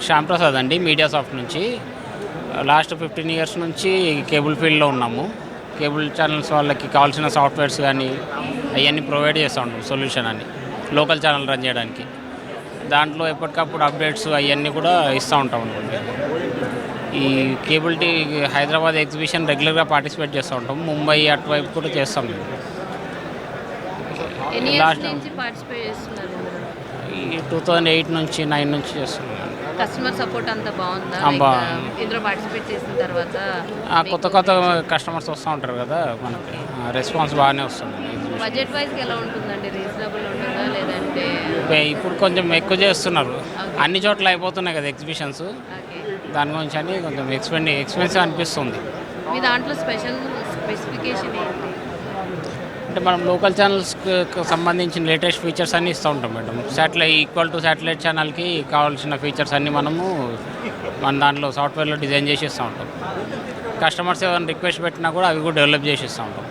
శ్యామ్ ప్రసాద్ అండి, media soft నుంచి. Last 15 years నుంచి కేబుల్ ఫీల్డ్లో ఉన్నాము. కేబుల్ ఛానల్స్ వాళ్ళకి కావాల్సిన సాఫ్ట్వేర్స్ కానీ అవన్నీ ప్రొవైడ్ చేస్తూ ఉంటాం, సొల్యూషన్ అని లోకల్ ఛానల్ రన్ చేయడానికి. దాంట్లో ఎప్పటికప్పుడు అప్డేట్స్ అవన్నీ కూడా ఇస్తూ ఉంటాం అనుకోండి. ఈ కేబుల్ హైదరాబాద్ ఎగ్జిబిషన్ రెగ్యులర్గా పార్టిసిపేట్ చేస్తూ ఉంటాం. ముంబై అటువైపు కూడా చేస్తాం మేము. లాస్ట్ ఈ 2008 నుంచి 9 నుంచి చేస్తున్నాం. కస్టమర్ సపోర్ట్ అంతా బాగుందా? ఇందులో పార్టిసిపేట్ చేసిన తర్వాత కొత్త కస్టమర్స్ వస్తూ ఉంటారు కదా, మనకి రెస్పాన్స్ బాగానే వస్తుంది. బడ్జెట్ వైజ్ ఎలా ఉంటుందండి? రీజనబుల్ ఉంటుందా లేదంటే? ఇప్పుడు కొంచెం ఎక్కువ చేస్తున్నారు, అన్ని చోట్ల అయిపోతున్నాయి కదా ఎగ్జిబిషన్స్. దాని గురించి అని కొంచెం ఎక్స్పెన్సివ్ అనిపిస్తుంది. మీ దాంట్లో స్పెసిఫికేషన్ ఏంటి? అంటే మనం లోకల్ ఛానల్స్కి సంబంధించిన లేటెస్ట్ ఫీచర్స్ అన్నీ ఇస్తూ ఉంటాం మేడం. ఈక్వల్ టు శాటిలైట్ ఛానల్కి కావాల్సిన ఫీచర్స్ అన్నీ మనము మన దాంట్లో సాఫ్ట్వేర్లో డిజైన్ చేసి ఇస్తూ ఉంటాం. కస్టమర్స్ ఏమైనా రిక్వెస్ట్ పెట్టినా కూడా అవి కూడా డెవలప్ చేసి ఇస్తూ ఉంటాం.